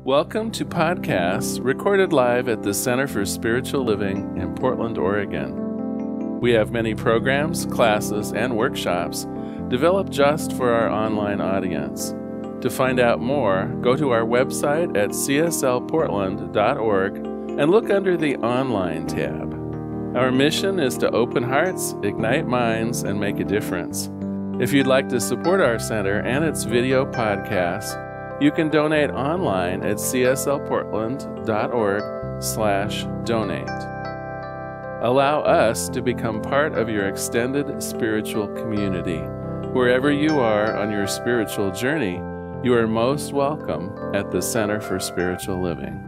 Welcome to podcasts recorded live at the Center for Spiritual Living in Portland, Oregon. We have many programs, classes, and workshops developed just for our online audience. To find out more, go to our website at cslportland.org and look under the Online tab. Our mission is to open hearts, ignite minds, and make a difference. If you'd like to support our center and its video podcasts, you can donate online at cslportland.org/donate. Allow us to become part of your extended spiritual community. Wherever you are on your spiritual journey, you are most welcome at the Center for Spiritual Living.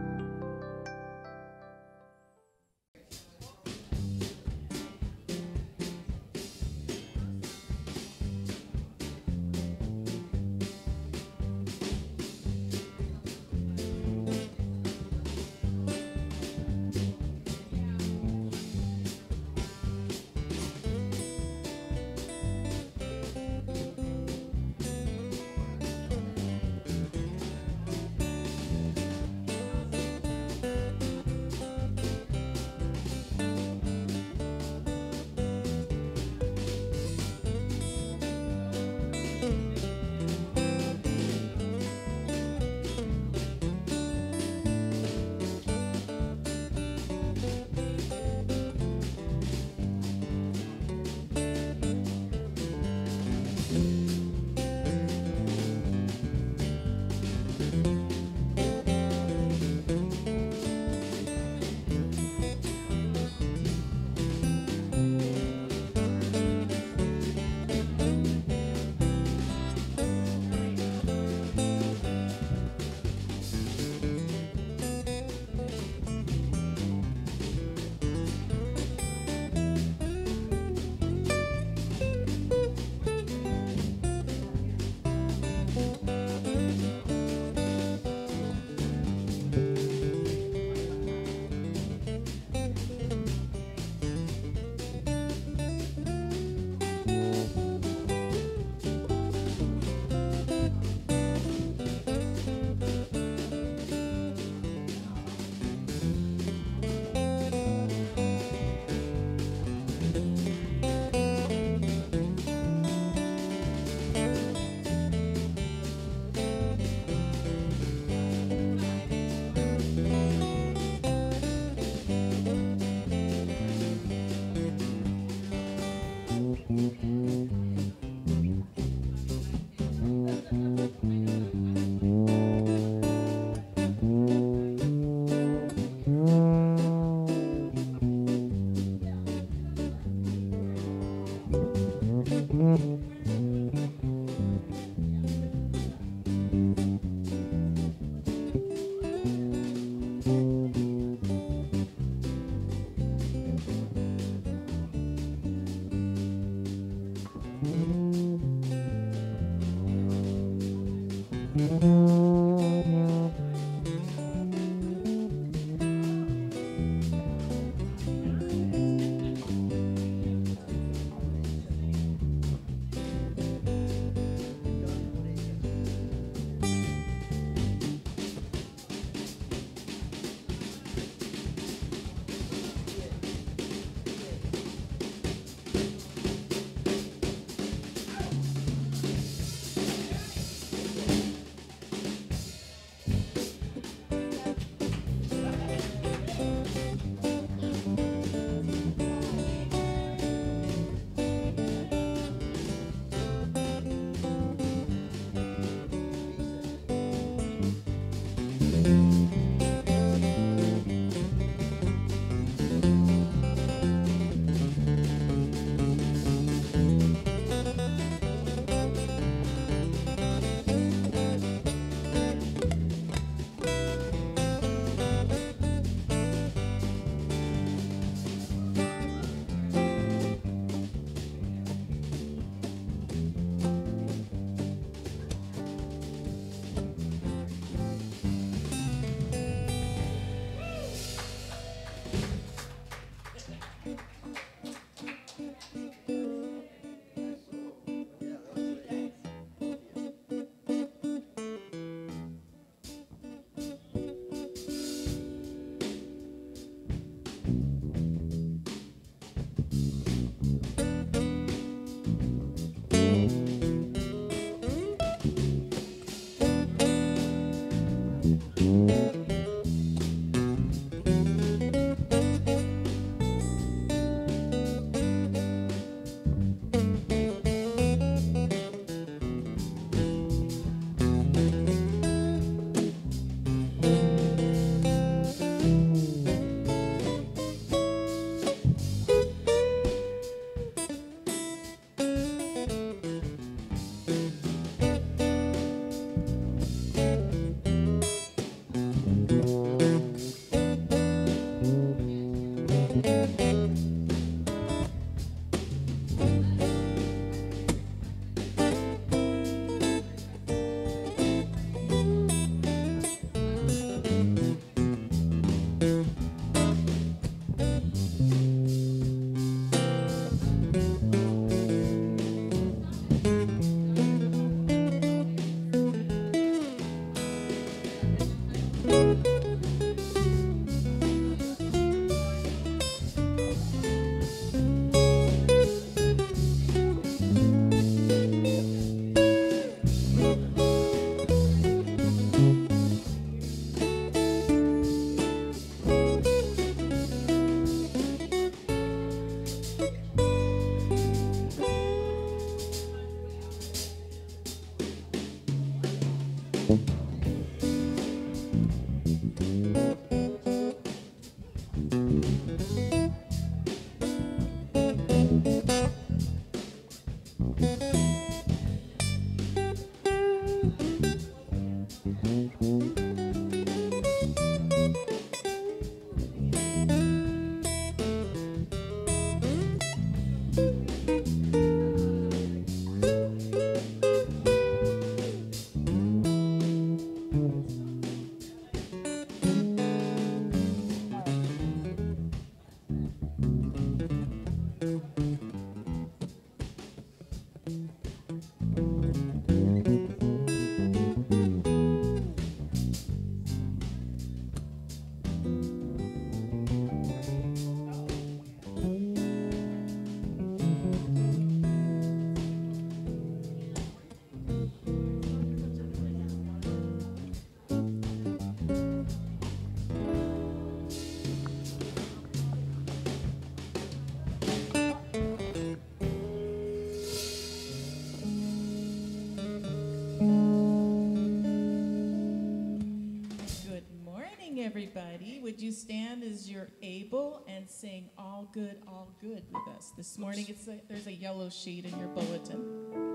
morning, everybody. Would you stand as you're able and sing all good with us? This morning, there's a yellow sheet in your bulletin.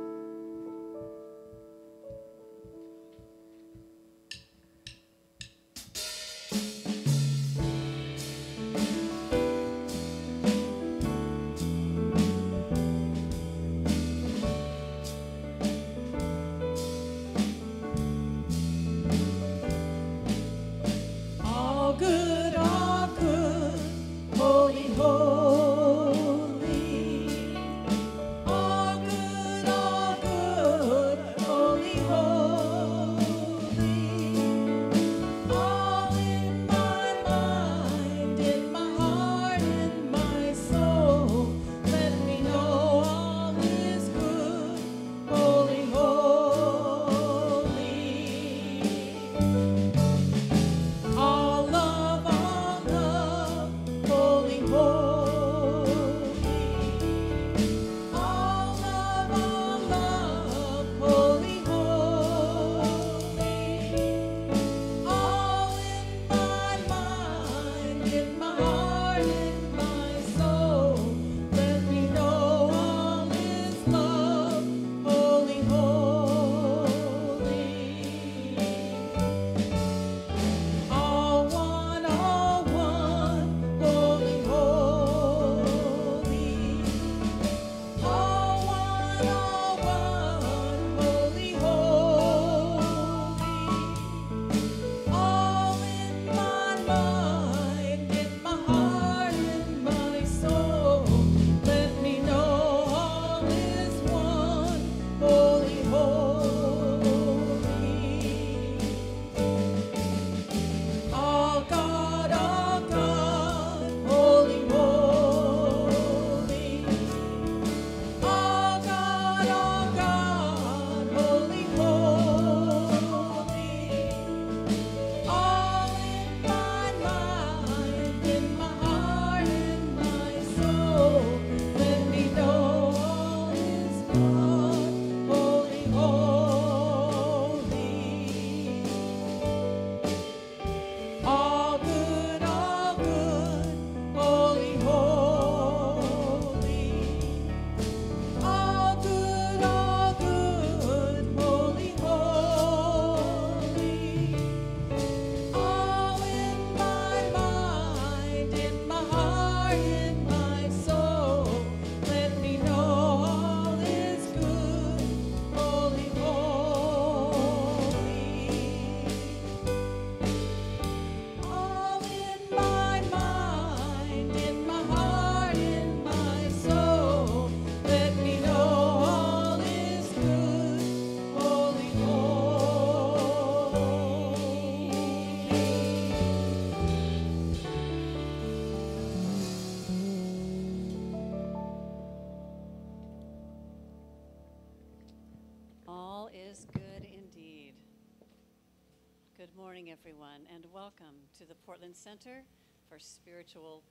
Good morning, everyone, and welcome to the Portland Center for Spiritual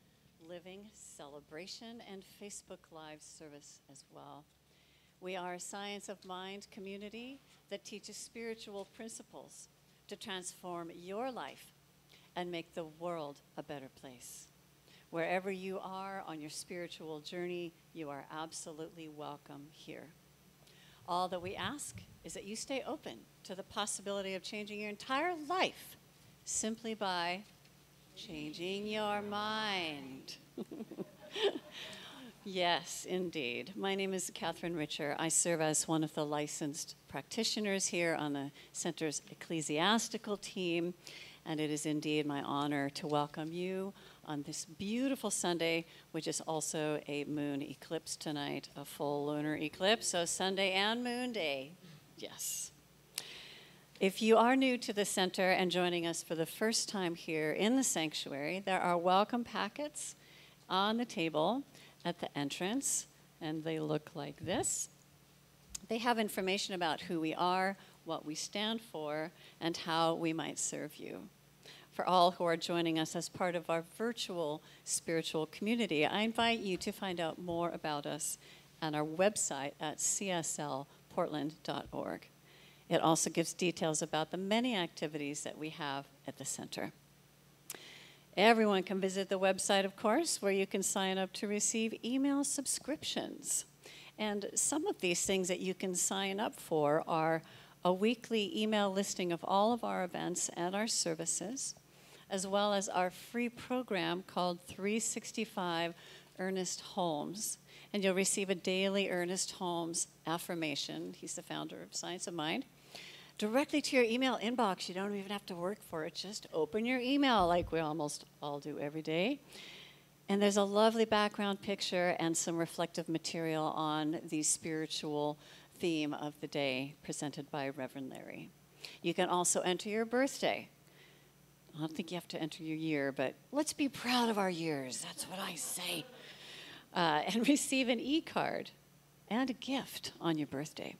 Living Celebration and Facebook Live service as well. We are a science of mind community that teaches spiritual principles to transform your life and make the world a better place. Wherever you are on your spiritual journey, you are absolutely welcome here. All that we ask is that you stay open to the possibility of changing your entire life simply by changing your mind. Yes, indeed. My name is Catherine Richer. I serve as one of the licensed practitioners here on the Center's ecclesiastical team, and it is indeed my honor to welcome you on this beautiful Sunday, which is also a moon eclipse tonight, a full lunar eclipse, so Sunday and Moon Day. Yes. If you are new to the center and joining us for the first time here in the sanctuary, there are welcome packets on the table at the entrance, and they look like this. They have information about who we are, what we stand for, and how we might serve you. For all who are joining us as part of our virtual spiritual community, I invite you to find out more about us on our website at cslportland.org. It also gives details about the many activities that we have at the center. Everyone can visit the website, of course, where you can sign up to receive email subscriptions. And some of these things that you can sign up for are a weekly email listing of all of our events and our services, as well as our free program called 365 Ernest Holmes. And you'll receive a daily Ernest Holmes affirmation. He's the founder of Science of Mind. Directly to your email inbox. You don't even have to work for it. Just open your email like we almost all do every day. And there's a lovely background picture and some reflective material on the spiritual theme of the day presented by Reverend Larry. You can also enter your birthday. I don't think you have to enter your year, but let's be proud of our years. That's what I say. And receive an e-card and a gift on your birthday.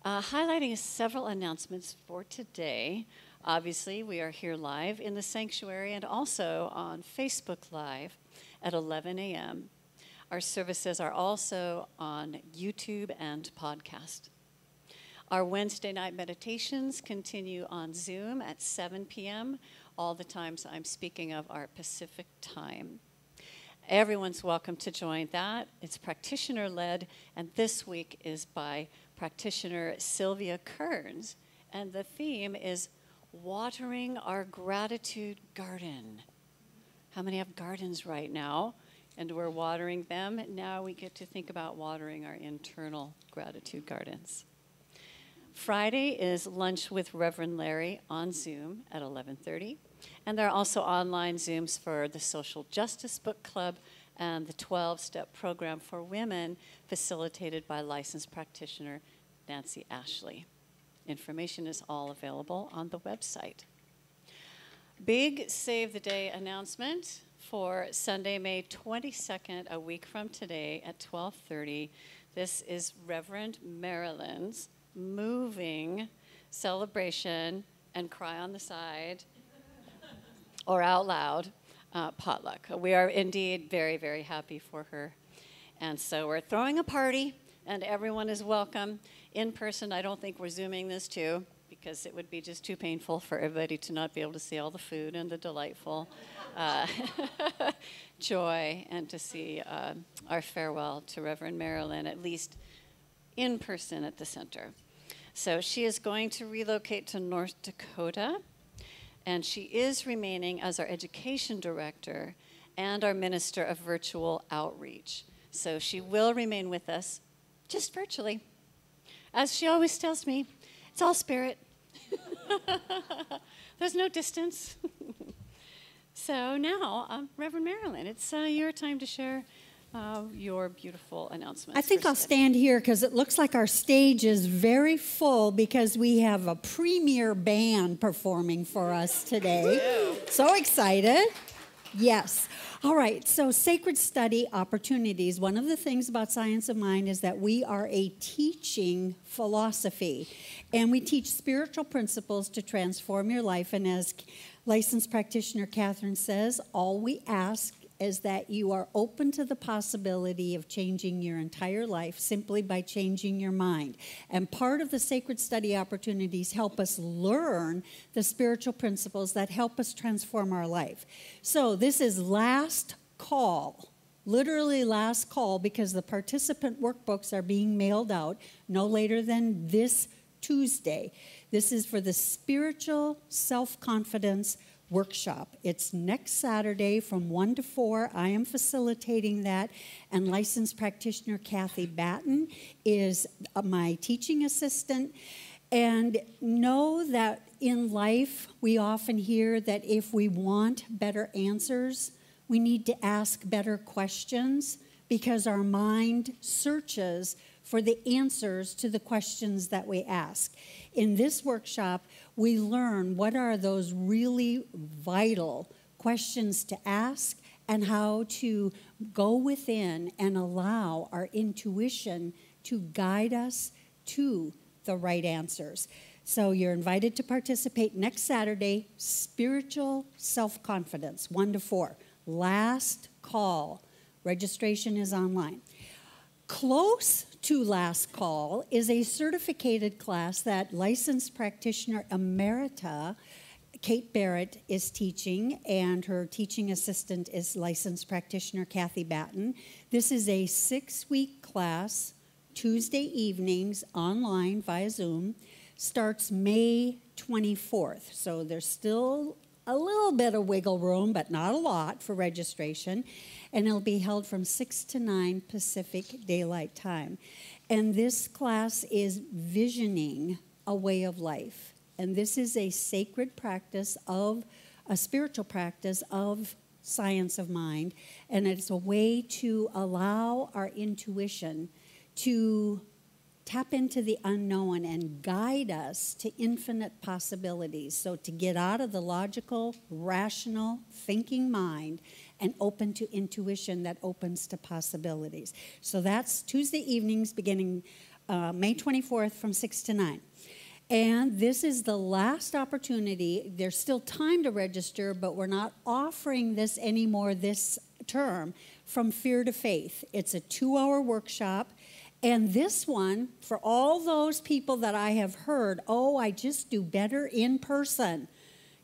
Highlighting several announcements for today. Obviously, we are here live in the sanctuary and also on Facebook Live at 11 a.m. Our services are also on YouTube and podcast. Our Wednesday night meditations continue on Zoom at 7 p.m. All the times I'm speaking of are Pacific time. Everyone's welcome to join that. It's practitioner-led, and this week is by practitioner Sylvia Kearns, and the theme is watering our gratitude garden. How many have gardens right now? And we're watering them. Now we get to think about watering our internal gratitude gardens. Friday is lunch with Reverend Larry on Zoom at 11:30. And there are also online Zooms for the Social Justice Book Club and the 12-step program for women facilitated by licensed practitioner Nancy Ashley. Information is all available on the website. Big Save the Day announcement for Sunday, May 22nd, a week from today at 12:30. This is Reverend Marilyn's moving celebration and cry on the side or out loud potluck. We are indeed very, very happy for her. And so we're throwing a party, and everyone is welcome. In person, I don't think we're Zooming this too, because it would be just too painful for everybody to not be able to see all the food and the delightful joy, and to see our farewell to Reverend Marilyn, at least in person at the center. So she is going to relocate to North Dakota, and she is remaining as our education director and our minister of virtual outreach. So she will remain with us, just virtually. As she always tells me, it's all spirit. There's no distance. So now, Reverend Marilyn, it's your time to share your beautiful announcements. I think I'll stand here because it looks like our stage is very full because we have a premier band performing for us today. So excited. Yes. All right. So sacred study opportunities. One of the things about Science of Mind is that we are a teaching philosophy, and we teach spiritual principles to transform your life. And as licensed practitioner Catherine says, all we ask is that you are open to the possibility of changing your entire life simply by changing your mind. And part of the sacred study opportunities help us learn the spiritual principles that help us transform our life. So this is last call, literally last call, because the participant workbooks are being mailed out no later than this Tuesday. This is for the Spiritual Self-Confidence Workshop. It's next Saturday from 1 to 4. I am facilitating that, and licensed practitioner Kathy Batten is my teaching assistant. And know that in life we often hear that if we want better answers, we need to ask better questions, because our mind searches for the answers to the questions that we ask. In this workshop, we learn what are those really vital questions to ask and how to go within and allow our intuition to guide us to the right answers. So you're invited to participate next Saturday, Spiritual Self-Confidence, 1 to 4. Last call. Registration is online. Close to last call is a certificated class that licensed practitioner emerita Kate Barrett is teaching, and her teaching assistant is licensed practitioner Kathy Batten. This is a 6-week class, Tuesday evenings, online via Zoom. Starts May 24th, so there's still a little bit of wiggle room, but not a lot for registration, and it'll be held from 6 to 9 Pacific Daylight Time. And this class is visioning a way of life. And this is a sacred practice of, a spiritual practice of science of mind. And it's a way to allow our intuition to tap into the unknown and guide us to infinite possibilities. So to get out of the logical, rational, thinking mind and open to intuition that opens to possibilities. So that's Tuesday evenings beginning May 24th from 6 to 9. And this is the last opportunity. There's still time to register, but we're not offering this anymore this term, From Fear to Faith. It's a 2-hour workshop. And this one, for all those people that I have heard, oh, I just do better in person.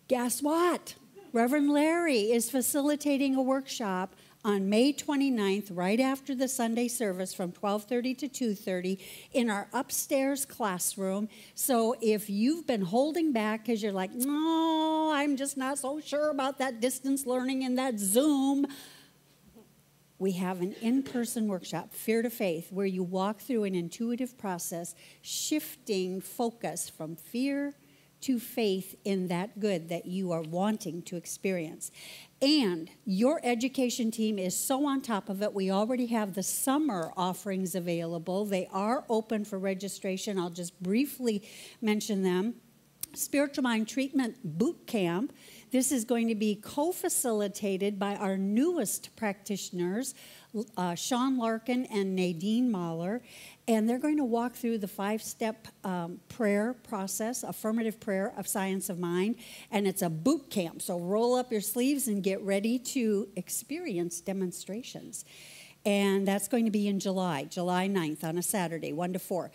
Guess what? Reverend Larry is facilitating a workshop on May 29th, right after the Sunday service from 12:30 to 2:30 in our upstairs classroom. So if you've been holding back because you're like, no, I'm just not so sure about that distance learning and that Zoom, we have an in-person workshop, Fear to Faith, where you walk through an intuitive process, shifting focus from fear to faith in that good that you are wanting to experience. And your education team is so on top of it. We already have the summer offerings available. They are open for registration. I'll just briefly mention them. Spiritual Mind Treatment Boot Camp. This is going to be co-facilitated by our newest practitioners, Sean Larkin and Nadine Mahler, and they're going to walk through the 5-step prayer process, affirmative prayer of Science of Mind, and it's a boot camp, so roll up your sleeves and get ready to experience demonstrations. And that's going to be in July 9th on a Saturday, 1 to 4.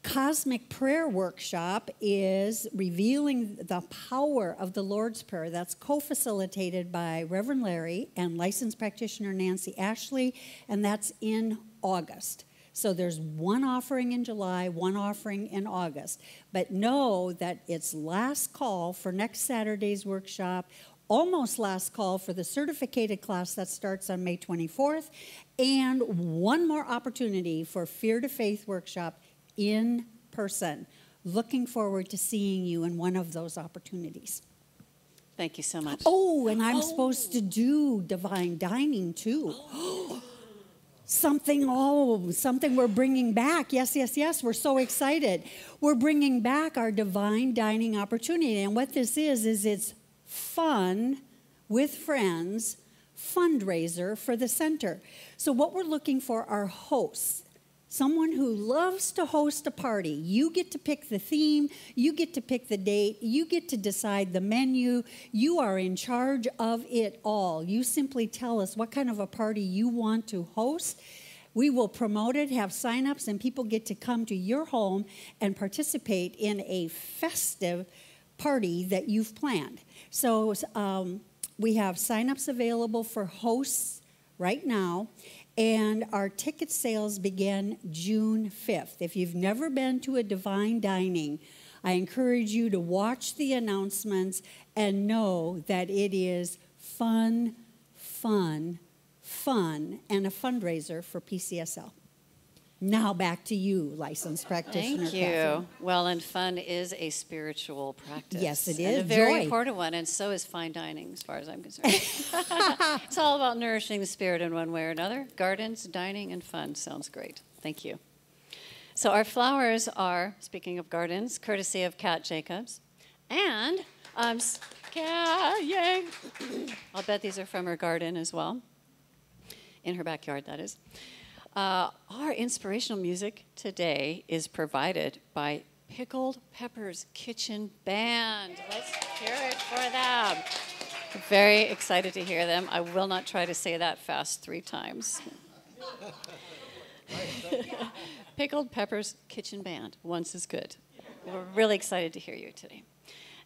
Cosmic Prayer Workshop is revealing the power of the Lord's Prayer. That's co-facilitated by Reverend Larry and licensed practitioner Nancy Ashley, and that's in August. So there's one offering in July, one offering in August. But know that it's last call for next Saturday's workshop, almost last call for the certificated class that starts on May 24th, and one more opportunity for Fear to Faith workshop in person. Looking forward to seeing you in one of those opportunities. Thank you so much. Oh, and I'm supposed to do divine dining too. Something we're bringing back. Yes, we're so excited. We're bringing back our divine dining opportunity. And what this is it's fun with friends, fundraiser for the center. So what we're looking for are hosts. Someone who loves to host a party. You get to pick the theme, you get to pick the date, you get to decide the menu. You are in charge of it all. You simply tell us what kind of a party you want to host. We will promote it, have sign-ups, and people get to come to your home and participate in a festive party that you've planned. So we have sign-ups available for hosts right now. And our ticket sales begin June 5th. If you've never been to a divine dining, I encourage you to watch the announcements and know that it is fun, and a fundraiser for PCSL. Now back to you, licensed practitioner. Thank you. Catherine. Well, and fun is a spiritual practice. Yes, it and is. a very Joy. important one, and so is fine dining, as far as I'm concerned. It's all about nourishing the spirit in one way or another. Gardens, dining, and fun sounds great. Thank you. So our flowers are, speaking of gardens, courtesy of Kat Jacobs. And yay! I'll bet these are from her garden as well. In her backyard, that is. Our inspirational music today is provided by Pickled Peppers Kitchen Band. Let's hear it for them. Very excited to hear them. I will not try to say that fast 3 times. Pickled Peppers Kitchen Band. Once is good. We're really excited to hear you today.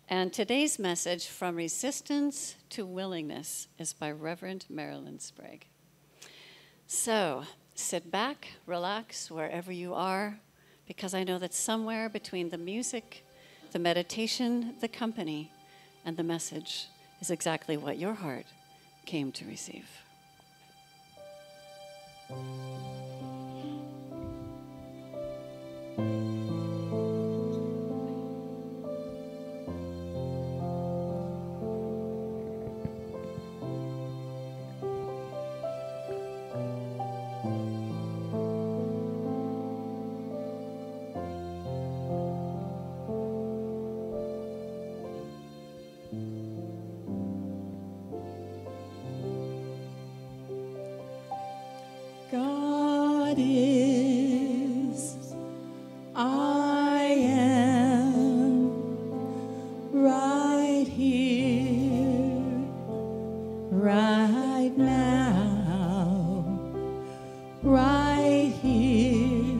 And today's message, From Resistance to Willingness, is by Reverend Marilyn Sprague. So sit back, relax wherever you are, because I know that somewhere between the music, the meditation, the company, and the message is exactly what your heart came to receive. God is, I am, right here, right now, right here,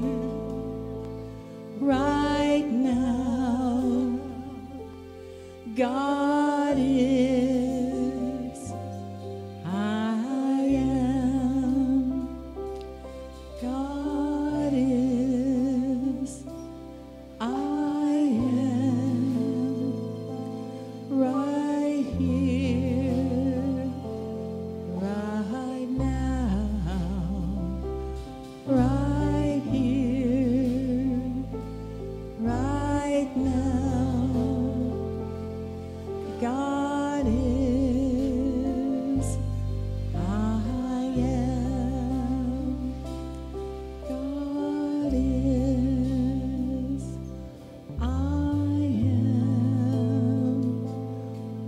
right now. God is, I am. God is, I am, right here, right now, right here, right now. God is, I am. God is, I am,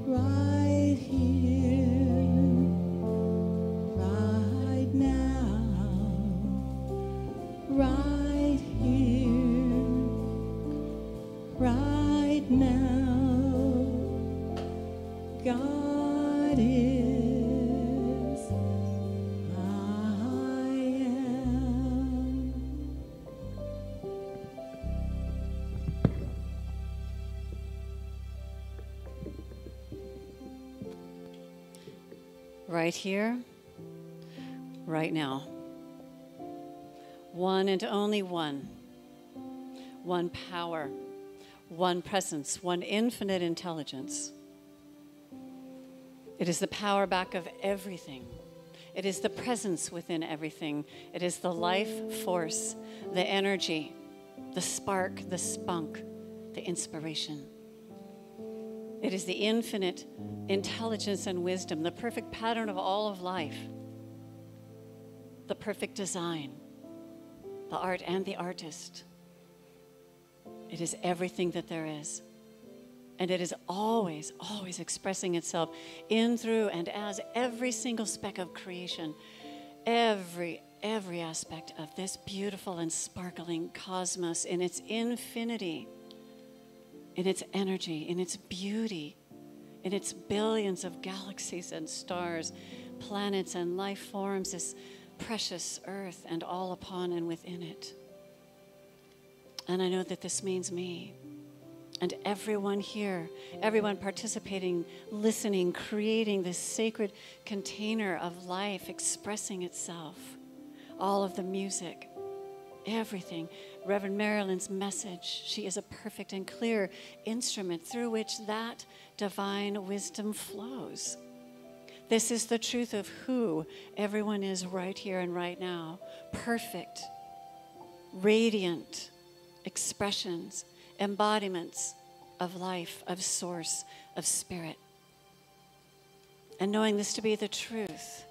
right here, right now, right here, right now. God is, I am. Right here, right now. One and only one. One power, one presence, one infinite intelligence. It is the power back of everything. It is the presence within everything. It is the life force, the energy, the spark, the spunk, the inspiration. It is the infinite intelligence and wisdom, the perfect pattern of all of life, the perfect design, the art and the artist. It is everything that there is. And it is always, always expressing itself in, through, and as every single speck of creation, every aspect of this beautiful and sparkling cosmos in its infinity, in its energy, in its beauty, in its billions of galaxies and stars, planets and life forms, this precious earth and all upon and within it. And I know that this means me. And everyone here, everyone participating, listening, creating this sacred container of life expressing itself. All of the music, everything. Reverend Marilyn's message, she is a perfect and clear instrument through which that divine wisdom flows. This is the truth of who everyone is right here and right now. Perfect, radiant expressions, embodiments of life, of source, of spirit. And knowing this to be the truth,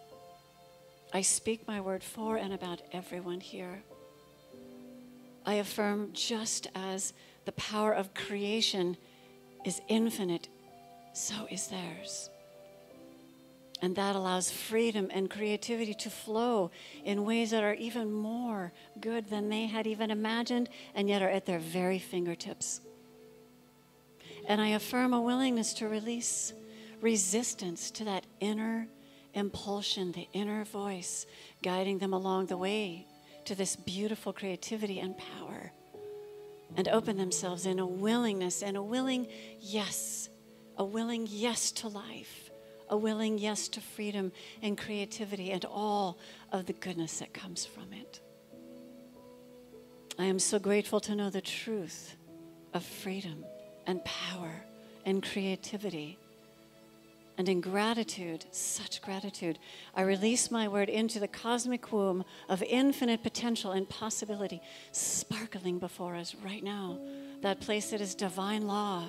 I speak my word for and about everyone here. I affirm, just as the power of creation is infinite, so is theirs. And that allows freedom and creativity to flow in ways that are even more good than they had even imagined, and yet are at their very fingertips. And I affirm a willingness to release resistance to that inner impulsion, the inner voice guiding them along the way to this beautiful creativity and power, and open themselves in a willingness and a willing yes a willing yes to life, a willing yes to freedom and creativity and all of the goodness that comes from it. I am so grateful to know the truth of freedom and power and creativity. And in gratitude, such gratitude, I release my word into the cosmic womb of infinite potential and possibility sparkling before us right now. That place that is divine law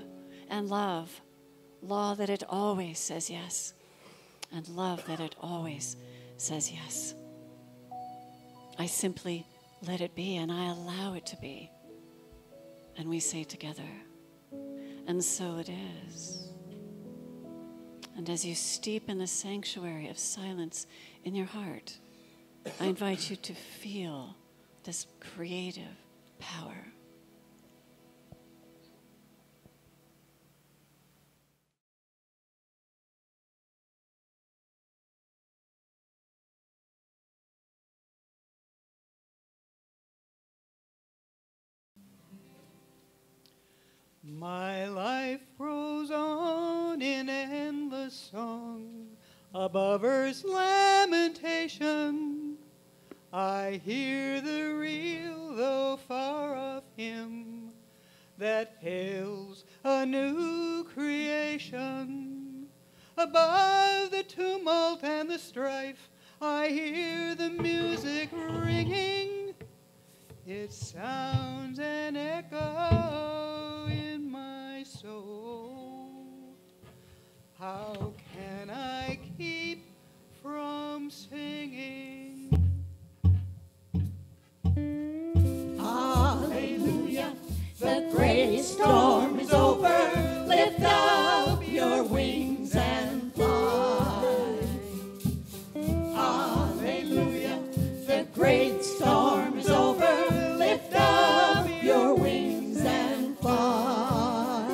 and love. Law that it always says yes. And love that it always says yes. I simply let it be and I allow it to be. And we say together, and so it is. And as you steep in the sanctuary of silence in your heart, I invite you to feel this creative power. My life grows on in endless song, above earth's lamentation. I hear the real, though far off hymn that hails a new creation. Above the tumult and the strife, I hear the music ringing. It sounds an echo in my soul. How can I keep from singing? Hallelujah, the great storm is over. Lift up your wings and fly. Hallelujah, the great storm is over. Lift up your wings and fly.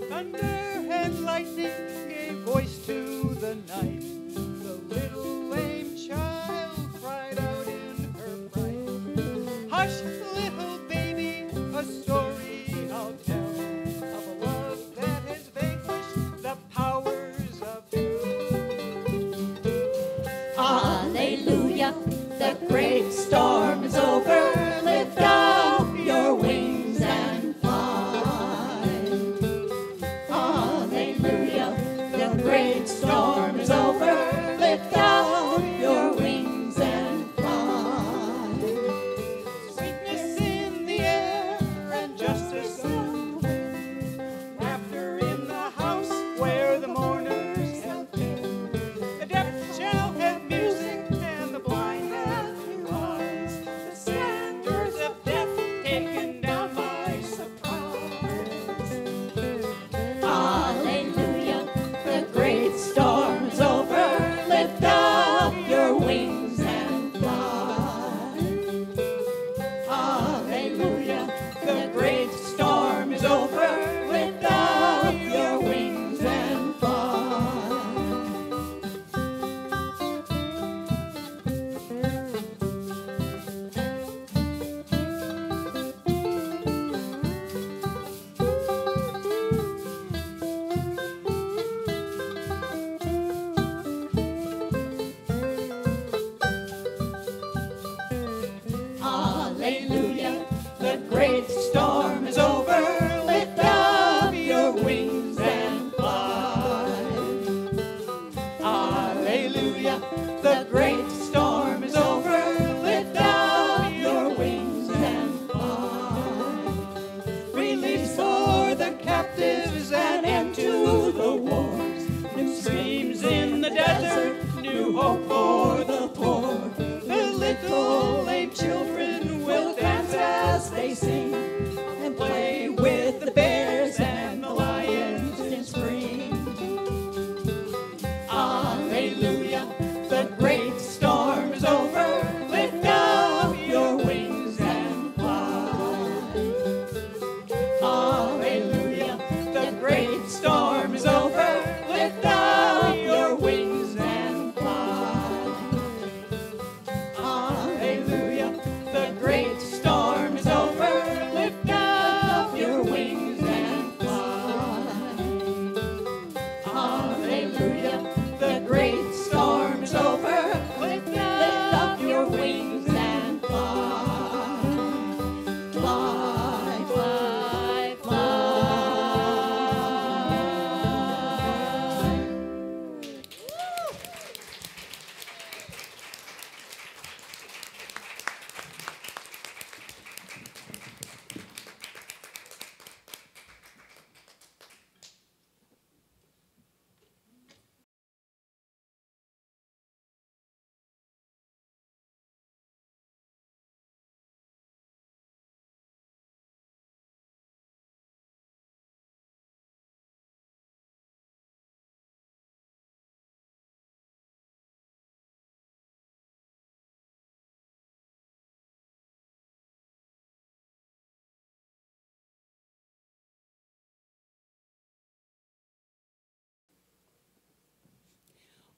Thunder and lightning gave voice to the night. The little lame child cried out in her fright. Hush, little baby, a story I'll tell of a love that has vanquished the powers of hell. Hallelujah, the great storm is over. Lift up your wings and fly. Hallelujah, the great storm is over.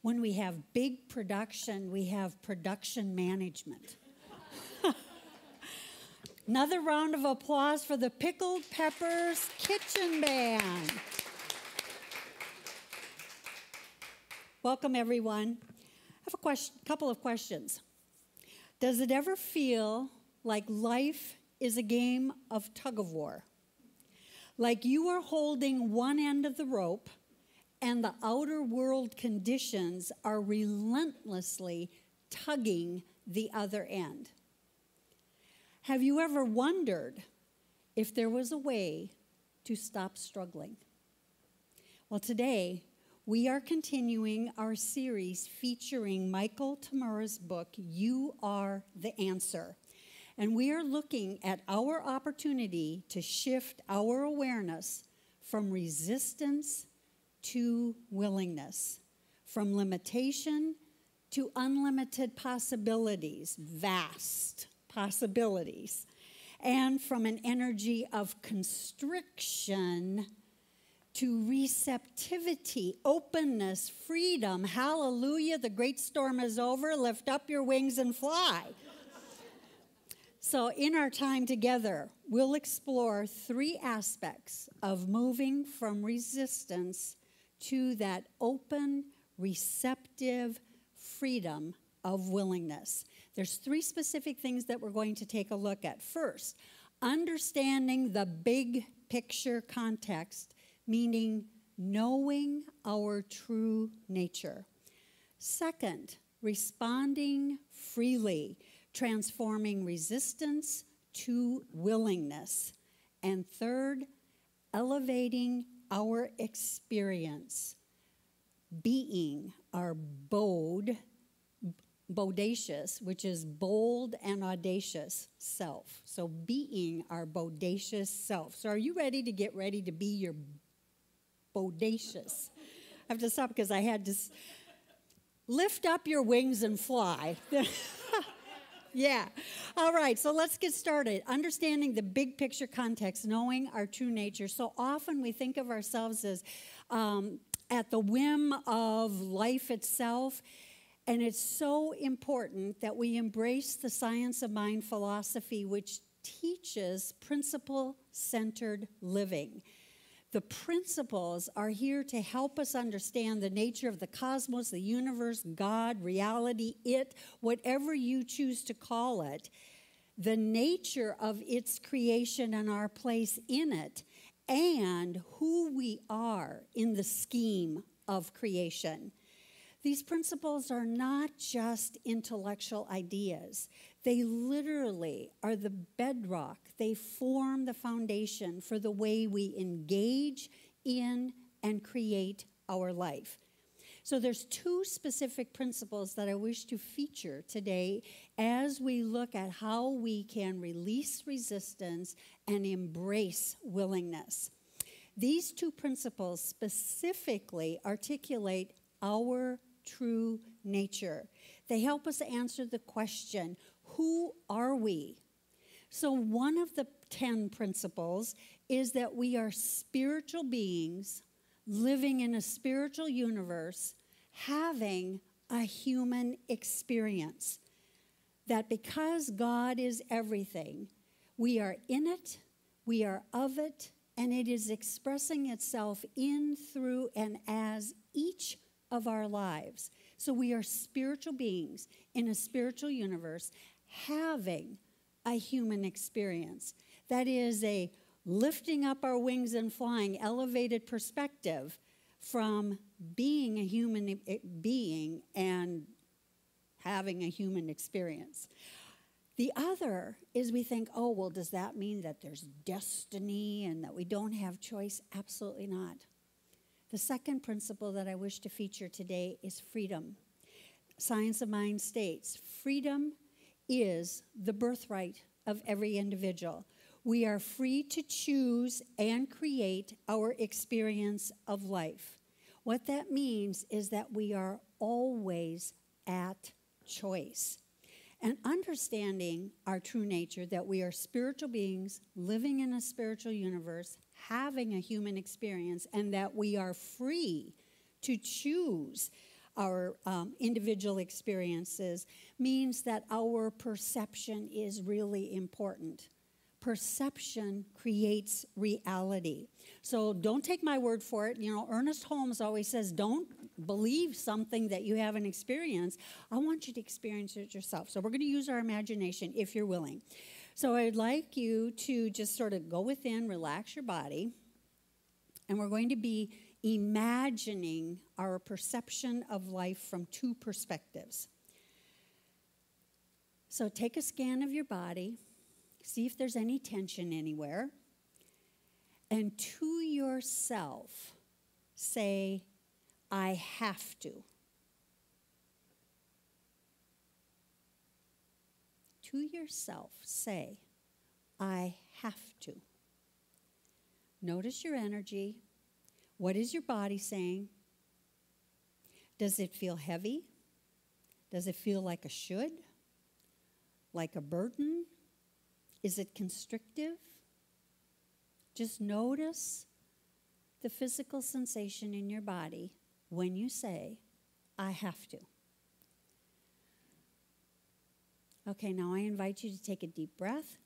When we have big production, we have production management. Another round of applause for the Pickled Peppers Kitchen Band. Welcome, everyone. I have a couple of questions. Does it ever feel like life is a game of tug-of-war? Like you are holding one end of the rope and the outer world conditions are relentlessly tugging the other end? Have you ever wondered if there was a way to stop struggling? Well, today we are continuing our series featuring Michael Tamura's book, You Are the Answer. And we are looking at our opportunity to shift our awareness from resistance to willingness, from limitation to unlimited possibilities, vast possibilities, and from an energy of constriction to receptivity, openness, freedom. Hallelujah, the great storm is over. Lift up your wings and fly. So in our time together, we'll explore 3 aspects of moving from resistance to that open, receptive freedom of willingness. There's 3 specific things that we're going to take a look at. First, understanding the big picture context, meaning knowing our true nature. Second, responding freely, transforming resistance to willingness. And third, elevating our experience, being our bodacious, which is bold and audacious self. So being our bodacious self. So are you ready to be your bodacious? I have to stop because I had to lift up your wings and fly. Yeah. All right, so let's get started. Understanding the big picture context, knowing our true nature. So often we think of ourselves as at the whim of life itself. And it's so important that we embrace the science of mind philosophy, which teaches principle-centered living. The principles are here to help us understand the nature of the cosmos, the universe, God, reality, it, whatever you choose to call it, the nature of its creation and our place in it, and who we are in the scheme of creation. These principles are not just intellectual ideas. They literally are the bedrock. They form the foundation for the way we engage in and create our life. So there's 2 specific principles that I wish to feature today as we look at how we can release resistance and embrace willingness. These 2 principles specifically articulate our true nature. They help us answer the question, who are we? So one of the 10 principles is that we are spiritual beings living in a spiritual universe, having a human experience. That because God is everything, we are in it, we are of it, and it is expressing itself in, through, and as each of our lives. So we are spiritual beings in a spiritual universe having a human experience. That is a lifting up our wings and flying, elevated perspective from being a human being and having a human experience. The other is we think, oh, well, does that mean that there's destiny and that we don't have choice? Absolutely not. The second principle that I wish to feature today is freedom. Science of Mind states freedom is the birthright of every individual. We are free to choose and create our experience of life. What that means is that we are always at choice. And understanding our true nature, that we are spiritual beings living in a spiritual universe, having a human experience, and that we are free to choose our individual experiences, means that our perception is really important. Perception creates reality. So don't take my word for it. You know, Ernest Holmes always says, don't believe something that you haven't experienced. I want you to experience it yourself. So we're going to use our imagination if you're willing. So I'd like you to just sort of go within, relax your body, and we're going to be imagining our perception of life from two perspectives. So take a scan of your body. See if there's any tension anywhere. And to yourself, say, I have to. To yourself, say, I have to. Notice your energy. What is your body saying? Does it feel heavy? Does it feel like a should? Like a burden? Is it constrictive? Just notice the physical sensation in your body when you say, I have to. Okay, now I invite you to take a deep breath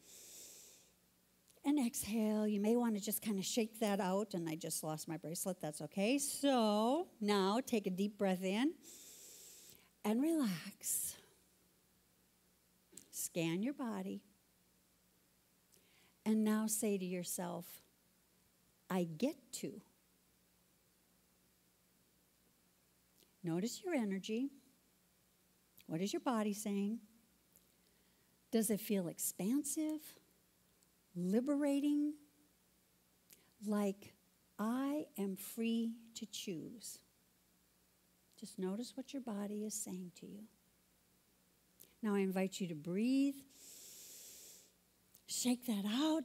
and exhale. You may want to just kind of shake that out, and I just lost my bracelet. That's okay. So now take a deep breath in and relax. Scan your body. And now say to yourself, I get to. Notice your energy. What is your body saying? Does it feel expansive, liberating, like I am free to choose? Just notice what your body is saying to you. Now I invite you to breathe. Shake that out.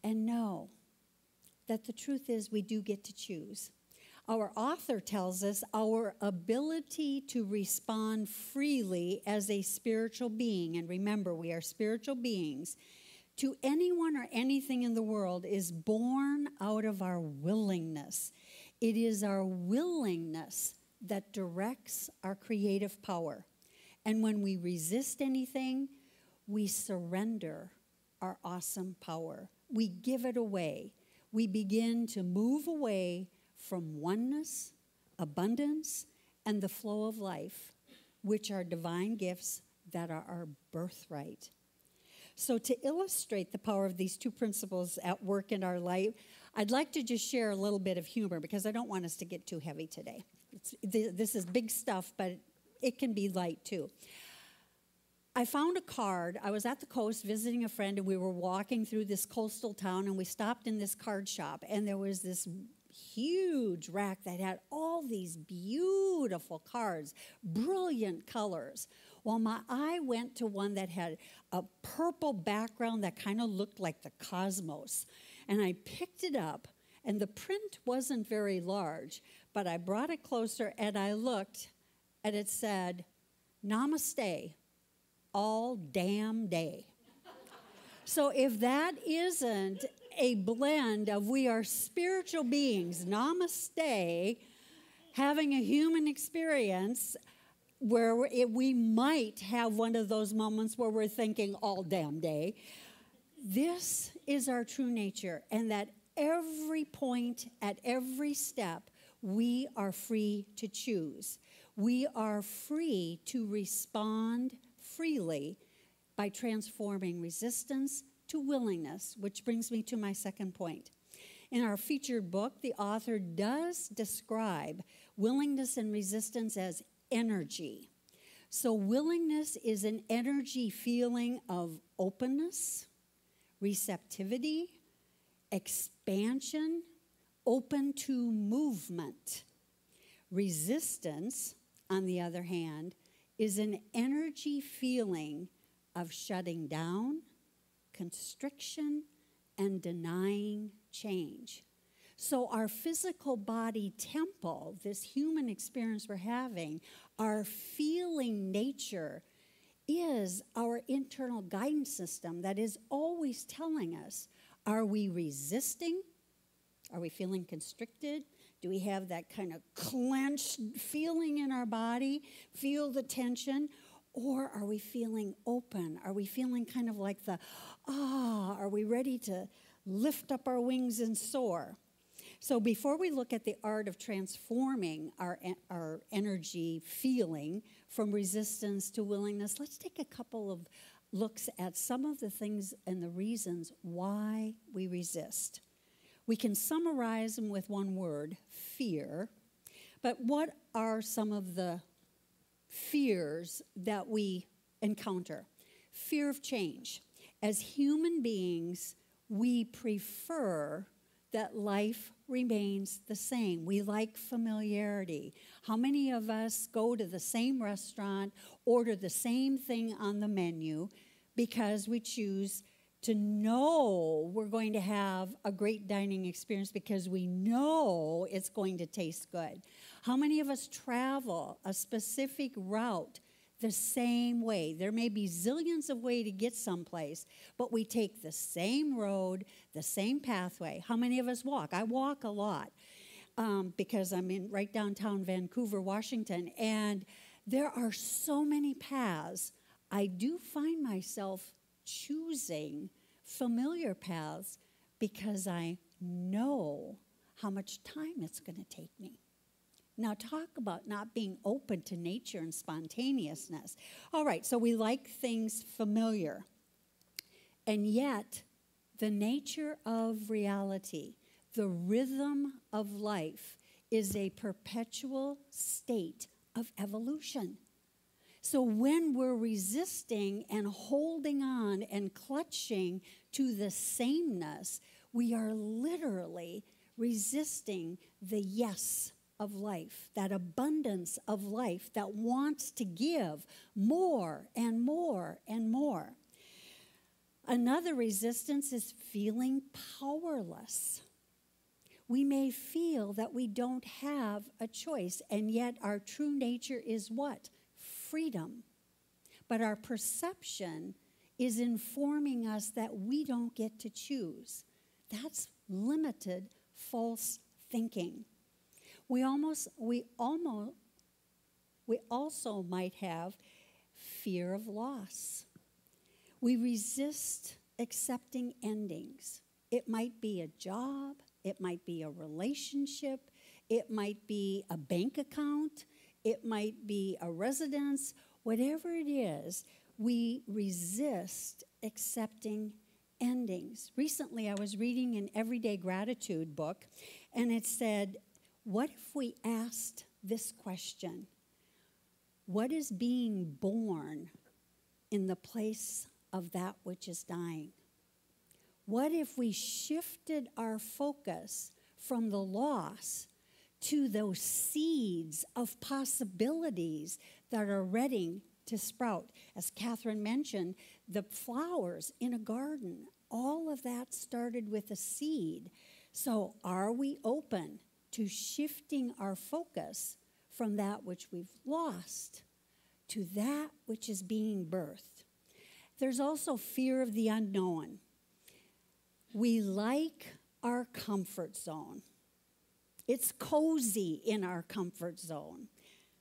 And know that the truth is we do get to choose. Our author tells us our ability to respond freely as a spiritual being, and remember, we are spiritual beings, to anyone or anything in the world is born out of our willingness. It is our willingness that directs our creative power. And when we resist anything, we surrender our awesome power. We give it away. We begin to move away from oneness, abundance, and the flow of life, which are divine gifts that are our birthright. So to illustrate the power of these two principles at work in our life, I'd like to just share a little bit of humor because I don't want us to get too heavy today. This is big stuff, but it can be light too. I found a card. I was at the coast visiting a friend, and we were walking through this coastal town, and we stopped in this card shop, and there was this huge rack that had all these beautiful cards, brilliant colors. Well, my eye went to one that had a purple background that kind of looked like the cosmos, and I picked it up, and the print wasn't very large, but I brought it closer, and I looked, and it said, Namaste, all damn day. So if that isn't a blend of we are spiritual beings, namaste, having a human experience where we might have one of those moments where we're thinking all damn day. This is our true nature, and that every point, at every step, we are free to choose. We are free to respond freely by transforming resistance to willingness, which brings me to my second point. In our featured book, the author does describe willingness and resistance as energy. So willingness is an energy feeling of openness, receptivity, expansion, open to movement. Resistance, on the other hand, is an energy feeling of shutting down, constriction, and denying change. So our physical body temple, this human experience we're having, our feeling nature is our internal guidance system that is always telling us, are we resisting? Are we feeling constricted? Do we have that kind of clenched feeling in our body? Feel the tension? Or are we feeling open? Are we feeling kind of like are we ready to lift up our wings and soar? So before we look at the art of transforming our energy feeling from resistance to willingness, let's take a couple of looks at some of the things and the reasons why we resist. We can summarize them with one word, fear. But what are some of the fears that we encounter? Fear of change. As human beings, we prefer that life remains the same. We like familiarity. How many of us go to the same restaurant, order the same thing on the menu because we choose to know we're going to have a great dining experience because we know it's going to taste good? How many of us travel a specific route the same way? There may be zillions of ways to get someplace, but we take the same road, the same pathway. How many of us walk? I walk a lot because I'm in right downtown Vancouver, Washington, and there are so many paths. I do find myself choosing familiar paths because I know how much time it's going to take me. Now, talk about not being open to nature and spontaneousness. All right, so we like things familiar. And yet, the nature of reality, the rhythm of life, is a perpetual state of evolution. So when we're resisting and holding on and clutching to the sameness, we are literally resisting the yes of life, that abundance of life that wants to give more and more and more. Another resistance is feeling powerless. We may feel that we don't have a choice, and yet our true nature is what? Freedom. But our perception is informing us that we don't get to choose. That's limited, false thinking. We also might have fear of loss. We resist accepting endings. It might be a job, it might be a relationship, it might be a bank account, it might be a residence, whatever it is, we resist accepting endings. Recently, I was reading an Everyday Gratitude book, and it said, what if we asked this question? What is being born in the place of that which is dying? What if we shifted our focus from the loss to those seeds of possibilities that are ready to sprout? As Catherine mentioned, the flowers in a garden, all of that started with a seed. So are we open to shifting our focus from that which we've lost to that which is being birthed? There's also fear of the unknown. We like our comfort zone. It's cozy in our comfort zone.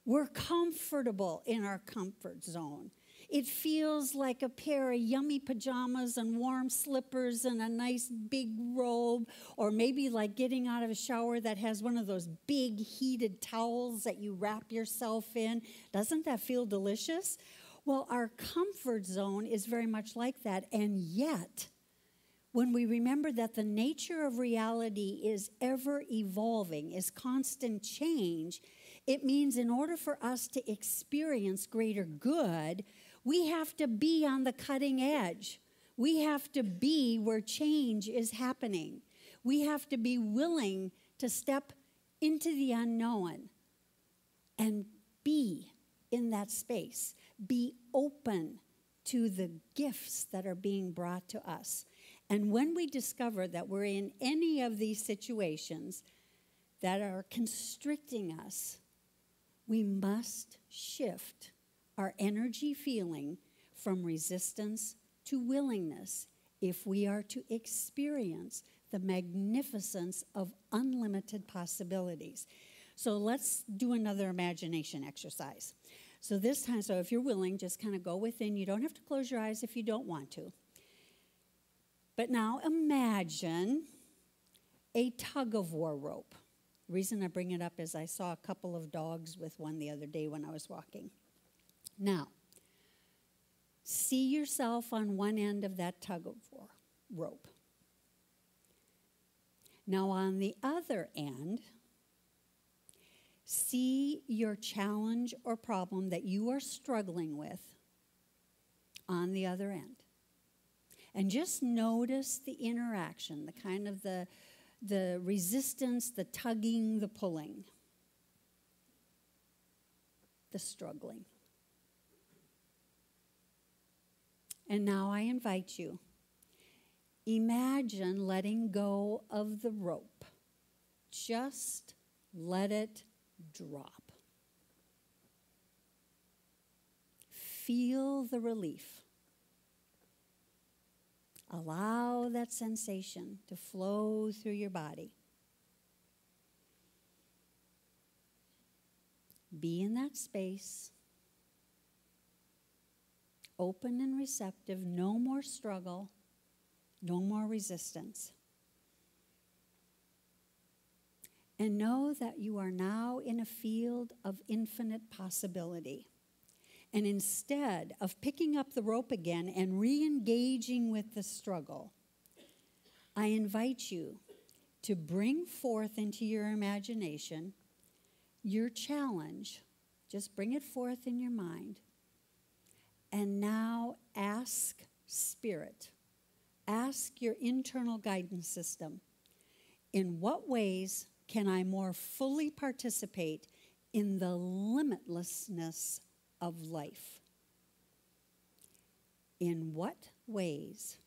We're comfortable in our comfort zone. It feels like a pair of yummy pajamas and warm slippers and a nice big robe, or maybe like getting out of a shower that has one of those big heated towels that you wrap yourself in. Doesn't that feel delicious? Well, our comfort zone is very much like that, and yet, when we remember that the nature of reality is ever evolving, is constant change, it means in order for us to experience greater good, we have to be on the cutting edge. We have to be where change is happening. We have to be willing to step into the unknown and be in that space. Be open to the gifts that are being brought to us. And when we discover that we're in any of these situations that are constricting us, we must shift our energy feeling from resistance to willingness if we are to experience the magnificence of unlimited possibilities. So let's do another imagination exercise. So this time, so if you're willing, just kind of go within. You don't have to close your eyes if you don't want to. But now imagine a tug-of-war rope. The reason I bring it up is I saw a couple of dogs with one the other day when I was walking. Now, see yourself on one end of that tug-of-war rope. Now on the other end, see your challenge or problem that you are struggling with on the other end. And just notice the interaction, the kind of the resistance, the tugging, the pulling, the struggling. And now I invite you, imagine letting go of the rope. Just let it drop. Feel the relief. Allow that sensation to flow through your body. Be in that space. Open and receptive. No more struggle. No more resistance. And know that you are now in a field of infinite possibility. And instead of picking up the rope again and re-engaging with the struggle, I invite you to bring forth into your imagination your challenge. Just bring it forth in your mind. And now ask Spirit, ask your internal guidance system, in what ways can I more fully participate in the limitlessness of life? In what ways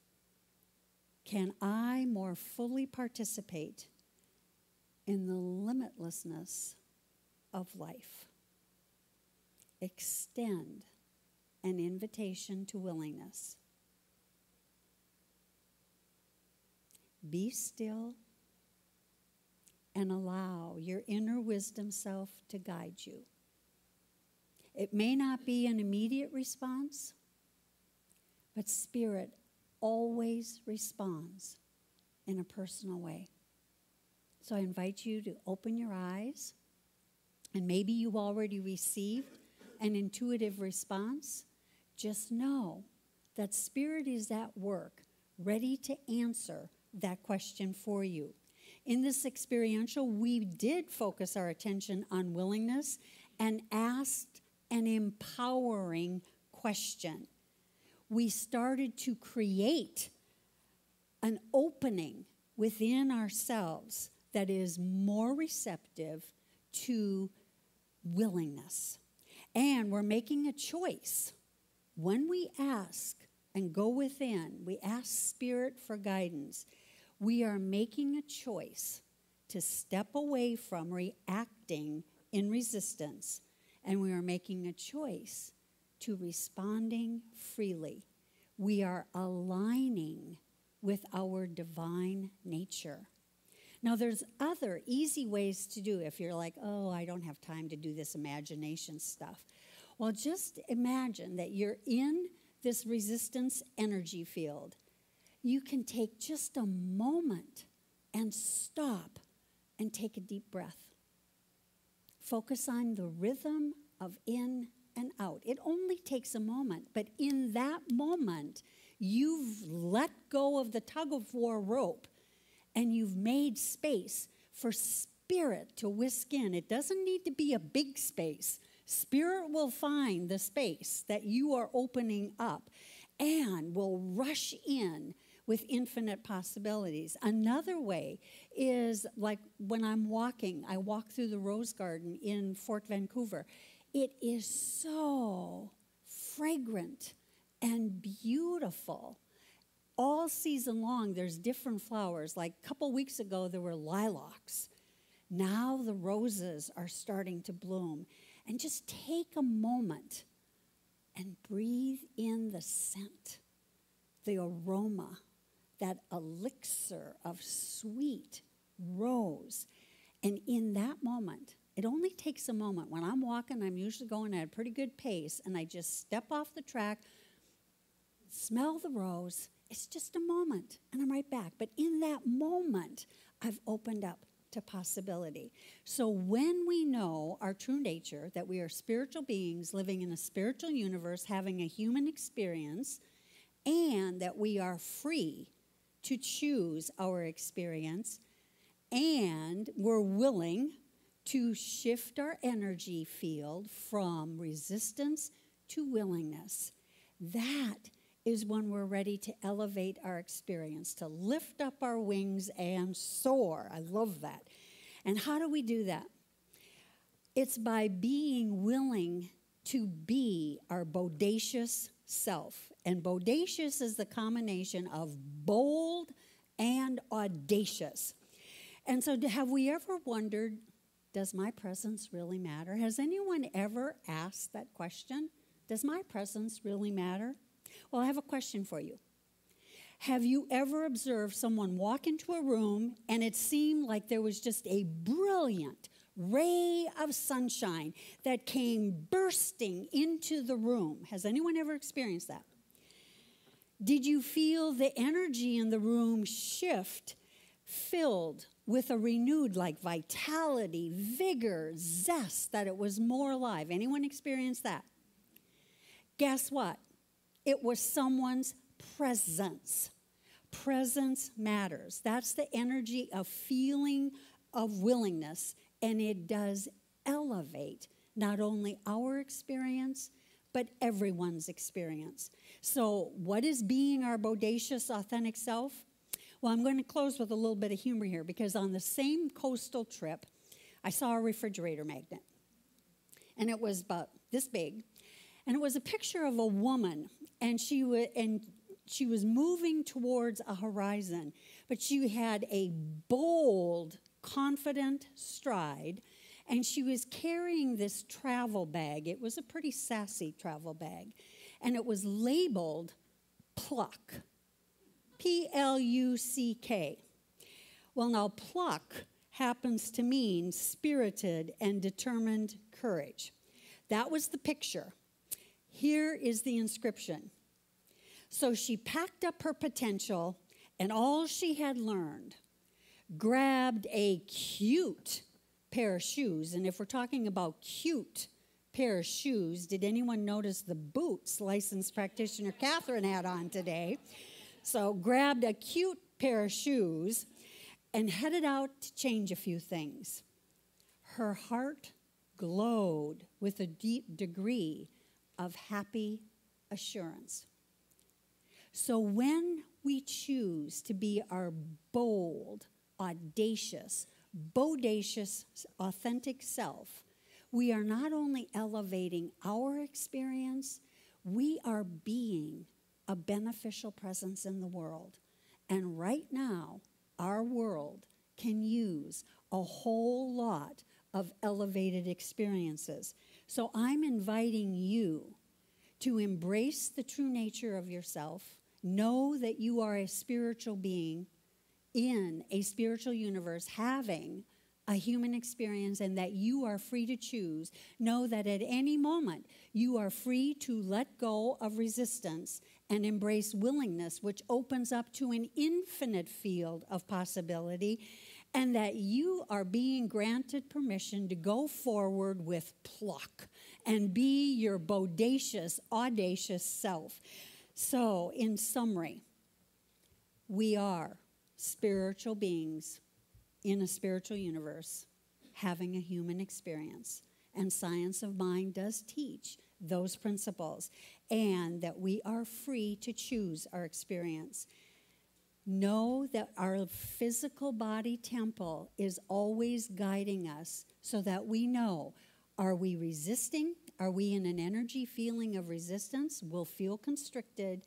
can I more fully participate in the limitlessness of life? Extend an invitation to willingness. Be still and allow your inner wisdom self to guide you. It may not be an immediate response, but Spirit always responds in a personal way. So I invite you to open your eyes, and maybe you've already received an intuitive response. Just know that Spirit is at work, ready to answer that question for you. In this experiential, we did focus our attention on willingness and asked an empowering question. We started to create an opening within ourselves that is more receptive to willingness. And we're making a choice. When we ask and go within, we ask Spirit for guidance, we are making a choice to step away from reacting in resistance, and we are making a choice to responding freely. We are aligning with our divine nature. Now, there's other easy ways to do if you're like, oh, I don't have time to do this imagination stuff. Well, just imagine that you're in this resistance energy field. You can take just a moment and stop and take a deep breath. Focus on the rhythm of in and out. It only takes a moment, but in that moment, you've let go of the tug-of-war rope and you've made space for Spirit to whisk in. It doesn't need to be a big space. Spirit will find the space that you are opening up and will rush in with infinite possibilities. Another way is like when I'm walking, I walk through the Rose Garden in Fort Vancouver. It is so fragrant and beautiful. All season long, there's different flowers. Like a couple weeks ago, there were lilacs. Now the roses are starting to bloom. And just take a moment and breathe in the scent, the aroma, that elixir of sweet rose. And in that moment, it only takes a moment. When I'm walking, I'm usually going at a pretty good pace, and I just step off the track, smell the rose. It's just a moment, and I'm right back. But in that moment, I've opened up to possibility. So when we know our true nature, that we are spiritual beings living in a spiritual universe, having a human experience, and that we are free to choose our experience, and we're willing to shift our energy field from resistance to willingness, that is when we're ready to elevate our experience, to lift up our wings and soar. I love that. And how do we do that? It's by being willing to be our bodacious self. And bodacious is the combination of bold and audacious. And so have we ever wondered, does my presence really matter? Has anyone ever asked that question? Does my presence really matter? Well, I have a question for you. Have you ever observed someone walk into a room and it seemed like there was just a brilliant ray of sunshine that came bursting into the room? Has anyone ever experienced that? Did you feel the energy in the room shift, filled with a renewed like vitality, vigor, zest, that it was more alive? Anyone experienced that? Guess what? It was someone's presence. Presence matters. That's the energy of feeling of willingness, and it does elevate not only our experience, but everyone's experience. So what is being our bodacious, authentic self? Well, I'm going to close with a little bit of humor here, because on the same coastal trip, I saw a refrigerator magnet, and it was about this big, and it was a picture of a woman, and she was moving towards a horizon, but she had a bold, confident stride, and she was carrying this travel bag. It was a pretty sassy travel bag, and it was labeled Pluck, P-L-U-C-K. Well, now, pluck happens to mean spirited and determined courage. That was the picture. Here is the inscription. So she packed up her potential and all she had learned, grabbed a cute pair of shoes. And if we're talking about cute pair of shoes, did anyone notice the boots licensed practitioner Catherine had on today? So grabbed a cute pair of shoes and headed out to change a few things. Her heart glowed with a deep degree of happy assurance. So when we choose to be our bold, audacious, bodacious, authentic self, we are not only elevating our experience, we are being a beneficial presence in the world. And right now, our world can use a whole lot of elevated experiences. So I'm inviting you to embrace the true nature of yourself. Know that you are a spiritual being in a spiritual universe having a human experience, and that you are free to choose. Know that at any moment you are free to let go of resistance and embrace willingness, which opens up to an infinite field of possibility, and that you are being granted permission to go forward with pluck and be your bodacious, audacious self. So, in summary, we are spiritual beings in a spiritual universe having a human experience. And Science of Mind does teach those principles, and that we are free to choose our experience. Know that our physical body temple is always guiding us, so that we know, are we resisting? Are we in an energy feeling of resistance? We'll feel constricted.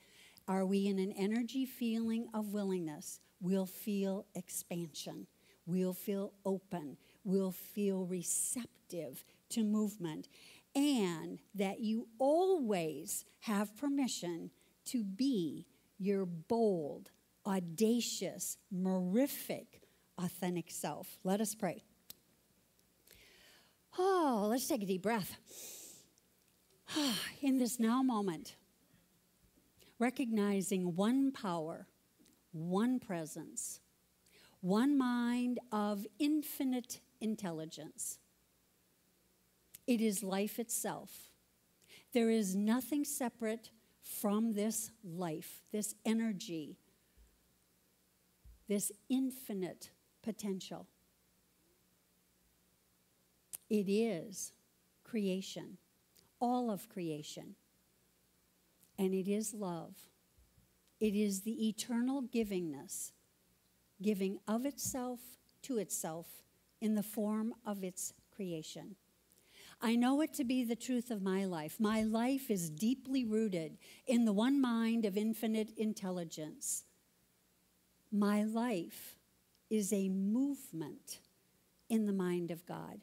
Are we in an energy feeling of willingness? We'll feel expansion. We'll feel open. We'll feel receptive to movement. And that you always have permission to be your bold, audacious, mirific, authentic self. Let us pray. Oh, let's take a deep breath. In this now moment, recognizing one power, one presence, one mind of infinite intelligence. It is life itself. There is nothing separate from this life, this energy, this infinite potential. It is creation, all of creation, and it is love. It is the eternal givingness, giving of itself to itself in the form of its creation. I know it to be the truth of my life. My life is deeply rooted in the one mind of infinite intelligence. My life is a movement in the mind of God.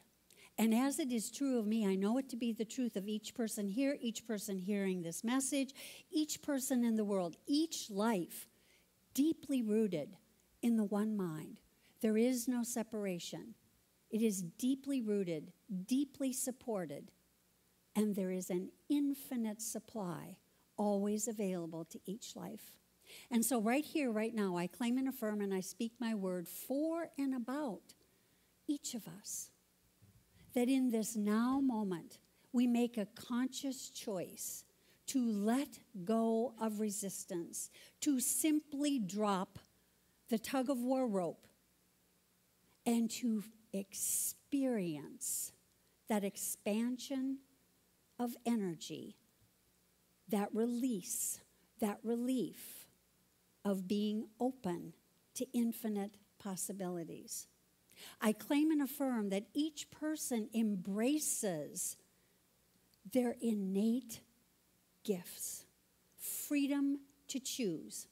And as it is true of me, I know it to be the truth of each person here, each person hearing this message, each person in the world, each life deeply rooted in the one mind. There is no separation. It is deeply rooted, deeply supported, and there is an infinite supply always available to each life. And so right here, right now, I claim and affirm and I speak my word for and about each of us, that in this now moment, we make a conscious choice to let go of resistance, to simply drop the tug-of-war rope, and to experience that expansion of energy, that release, that relief of being open to infinite possibilities. I claim and affirm that each person embraces their innate gifts, freedom to choose,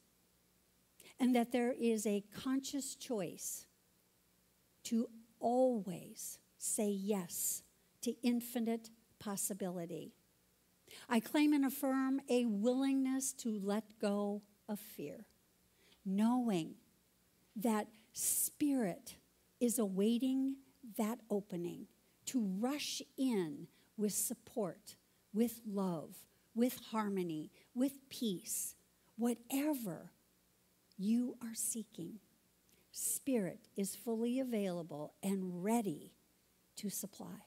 and that there is a conscious choice to always say yes to infinite possibility. I claim and affirm a willingness to let go of fear, knowing that spirit is awaiting that opening to rush in with support, with love, with harmony, with peace, whatever you are seeking. Spirit is fully available and ready to supply.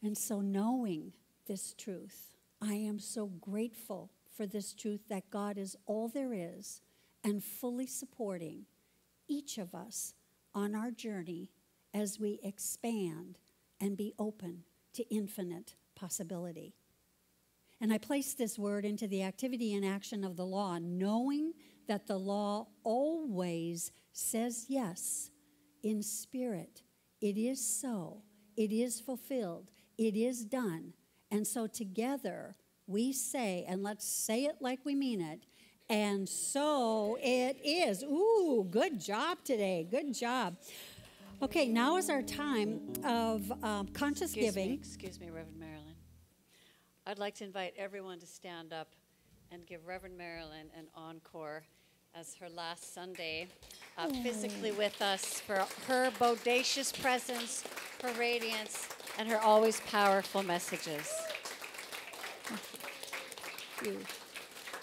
And so knowing this truth, I am so grateful for this truth that God is all there is and fully supporting each of us on our journey as we expand and be open to infinite possibility. And I place this word into the activity and action of the law, knowing that the law always says yes in spirit. It is so. It is fulfilled. It is done. And so together we say, and let's say it like we mean it, and so it is. Ooh, good job today. Good job. Okay, now is our time of conscious giving. Excuse me, Reverend Marilyn. I'd like to invite everyone to stand up and give Reverend Marilyn an encore as her last Sunday physically with us for her bodacious presence, her radiance, and her always powerful messages.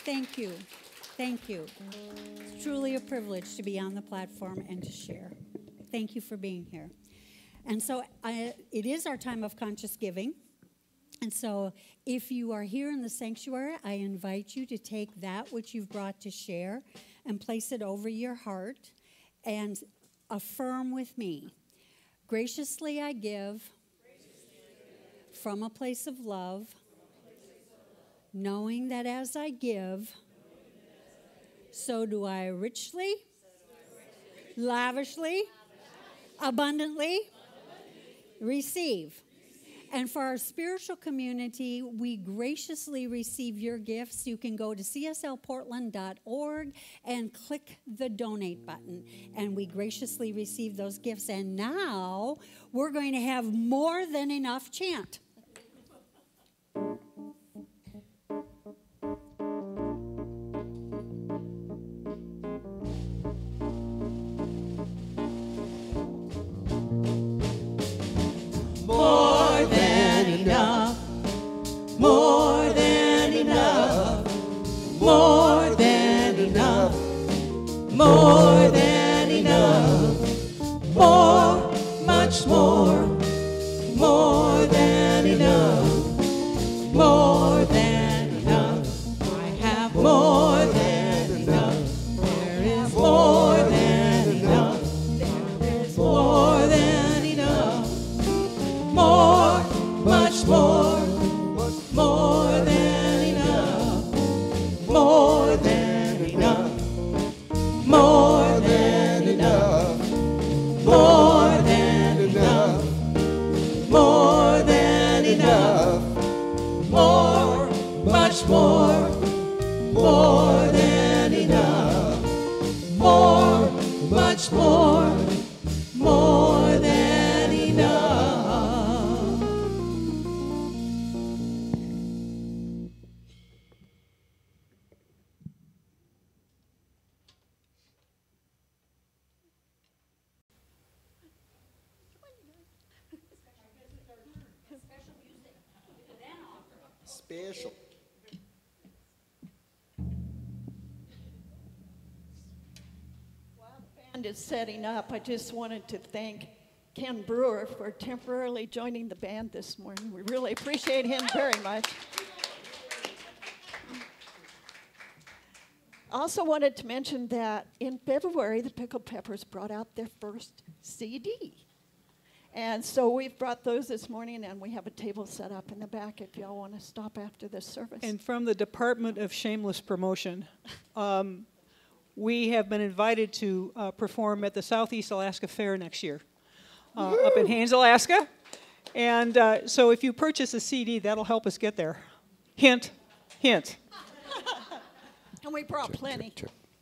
Thank you. Thank you. It's truly a privilege to be on the platform and to share. Thank you for being here. And so it is our time of conscious giving. And so if you are here in the sanctuary, I invite you to take that which you've brought to share and place it over your heart and affirm with me. Graciously I give from a place of love, knowing that as I give, so do I richly, lavishly, abundantly receive. And for our spiritual community, we graciously receive your gifts. You can go to cslportland.org and click the donate button. And we graciously receive those gifts. And now we're going to have more than enough chant. more than enough, more than enough, more than enough, more than enough, more, much more than enough, more than enough. I have more than enough. There is more than enough. There is more than enough. More, much more than enough. More than enough. More than enough. More than enough. More than enough. More, much more than enough. More, much more than enough. Special. While the band is setting up, I just wanted to thank Ken Brewer for temporarily joining the band this morning. We really appreciate him very much. Also wanted to mention that in February, the Pickled Peppers brought out their first CD. And so we've brought those this morning, and we have a table set up in the back if y'all want to stop after this service. And from the Department of Shameless Promotion, we have been invited to perform at the Southeast Alaska Fair next year up in Haines, Alaska. And so if you purchase a CD, that'll help us get there. Hint, hint. And we brought plenty.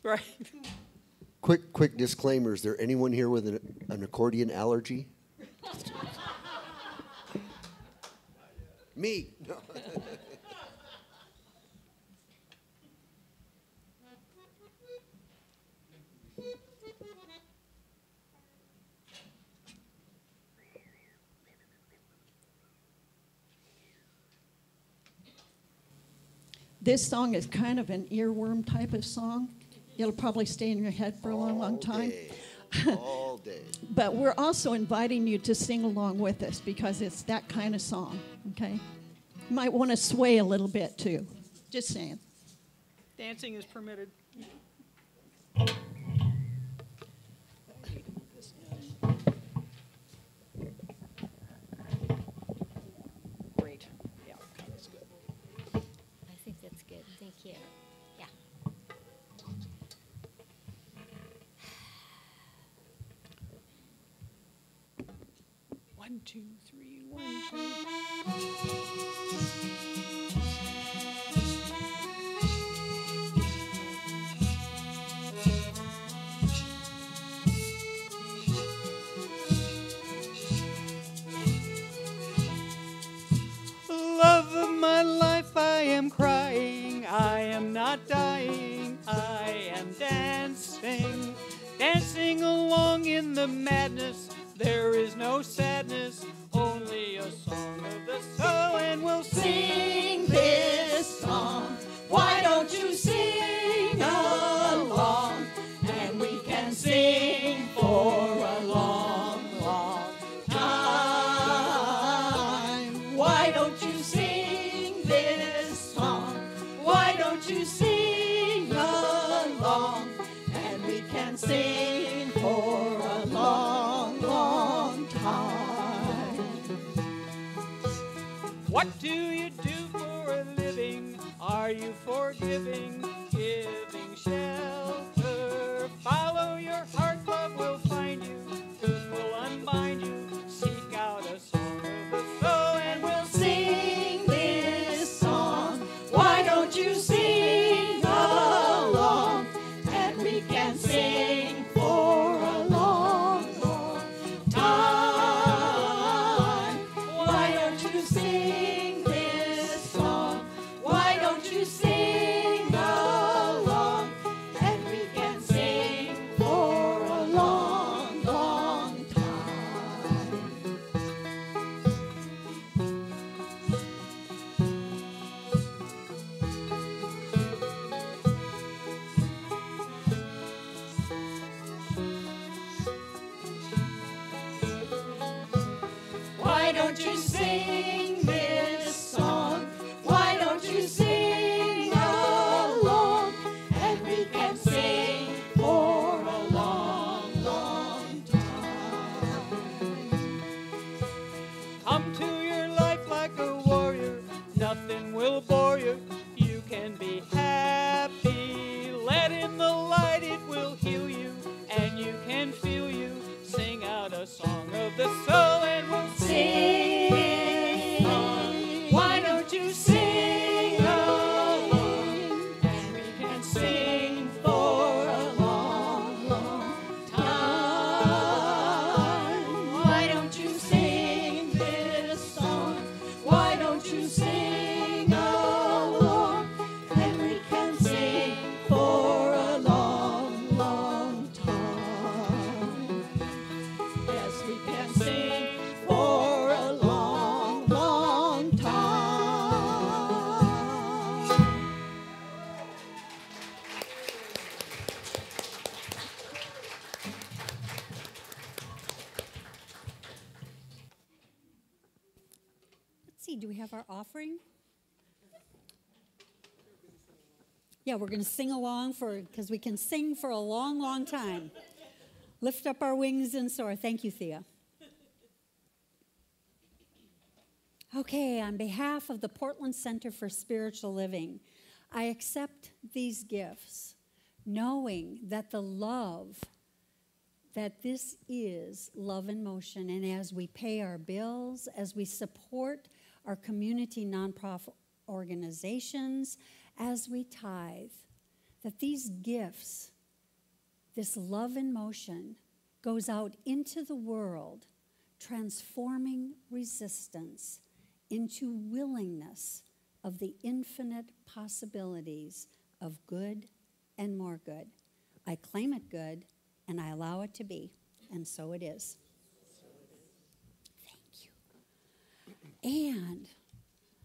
Right. Quick disclaimer. Is there anyone here with an accordion allergy? Me. No. This song is kind of an earworm type of song. It'll probably stay in your head for a long time. All day. But we're also inviting you to sing along with us because it's that kind of song, okay? You might want to sway a little bit, too. Just saying. Dancing is permitted. Great. Yeah. That's good. I think that's good. Thank you. Yeah. 1, 2, 3, 1, 2. Love of my life, I am crying, I am not dying, I am dancing, dancing along in the madness. There is no sadness, only a song of the soul, and we'll Sing this song. Why don't you sing along? And we can sing for a long, long time. Why don't you sing this song? Why don't you sing along? And we can sing for a long, long time. What do you do for a living? Are you forgiving, giving shelter? Follow your heart, love will find you, truth will unbind you. Seek out a song of the soul, and we'll Sing this song. Why don't you sing along? And we can sing for a long, long time. Why don't you sing this song? Why don't you sing along? see, do we have our offering? Yeah, we're going to sing along because we can sing for a long, long time. Lift up our wings and soar. Thank you, Thea. Okay, on behalf of the Portland Center for Spiritual Living, I accept these gifts, knowing that the love, that this is love in motion. And as we pay our bills, as we support our community nonprofit organizations, as we tithe, that these gifts, this love in motion, goes out into the world, transforming resistance into willingness of the infinite possibilities of good and more good. I claim it good, and I allow it to be, and so it is. Thank you. And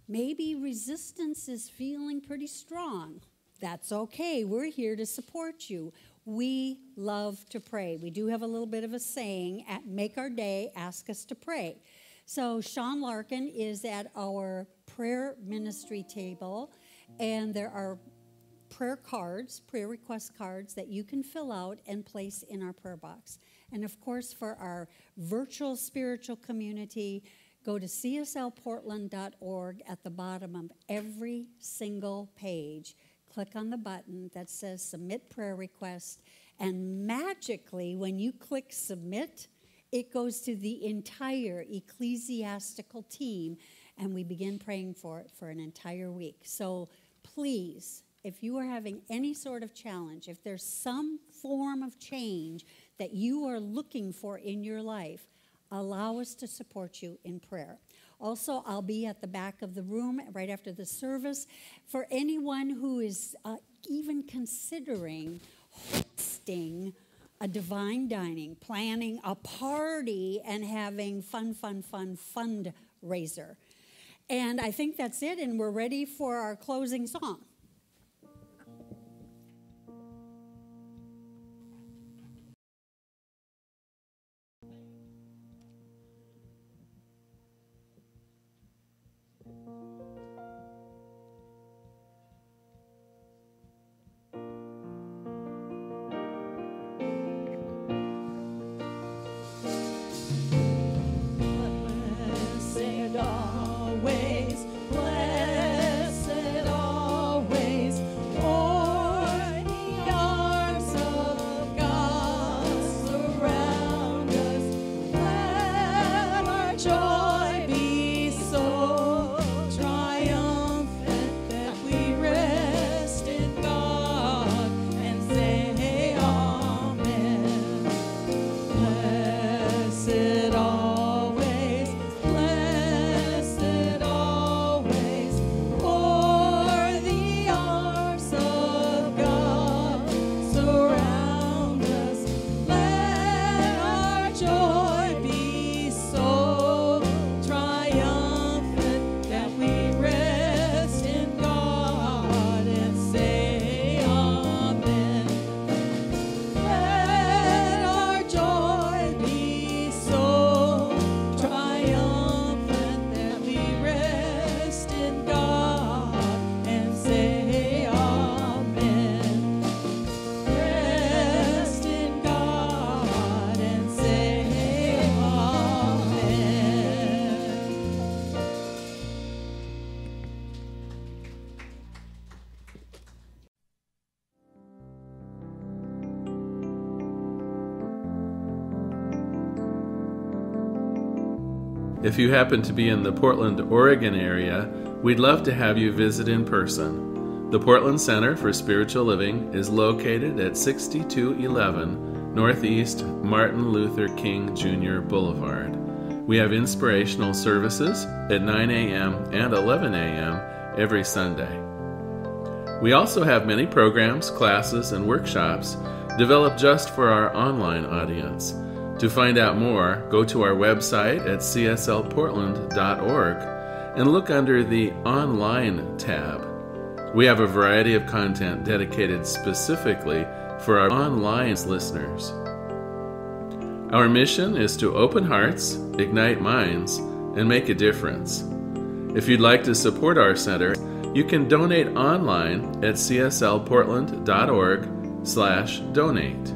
maybe resistance is feeling pretty strong. That's okay. We're here to support you. We love to pray. We do have a little bit of a saying, make our day, ask us to pray. So Sean Larkin is at our prayer ministry table, and there are prayer cards, prayer request cards that you can fill out and place in our prayer box. And of course, for our virtual spiritual community, go to cslportland.org. At the bottom of every single page, click on the button that says Submit Prayer Request, and magically, when you click Submit, it goes to the entire ecclesiastical team, and we begin praying for it for an entire week. So please, if you are having any sort of challenge, if there's some form of change that you are looking for in your life, allow us to support you in prayer. Also, I'll be at the back of the room right after the service. For anyone who is even considering hosting a divine dining, planning a party, and having fundraiser. And I think that's it, and we're ready for our closing song. If you happen to be in the Portland, Oregon area, we'd love to have you visit in person. The Portland Center for Spiritual Living is located at 6211 Northeast Martin Luther King Jr. Boulevard. We have inspirational services at 9 a.m. and 11 a.m. every Sunday. We also have many programs, classes, and workshops developed just for our online audience. To find out more, go to our website at cslportland.org and look under the Online tab. We have a variety of content dedicated specifically for our online listeners. Our mission is to open hearts, ignite minds, and make a difference. If you'd like to support our center, you can donate online at cslportland.org/donate.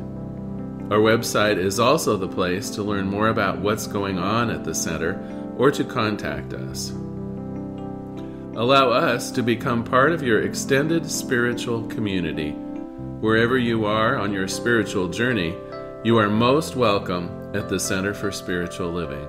Our website is also the place to learn more about what's going on at the center or to contact us. Allow us to become part of your extended spiritual community. Wherever you are on your spiritual journey, you are most welcome at the Center for Spiritual Living.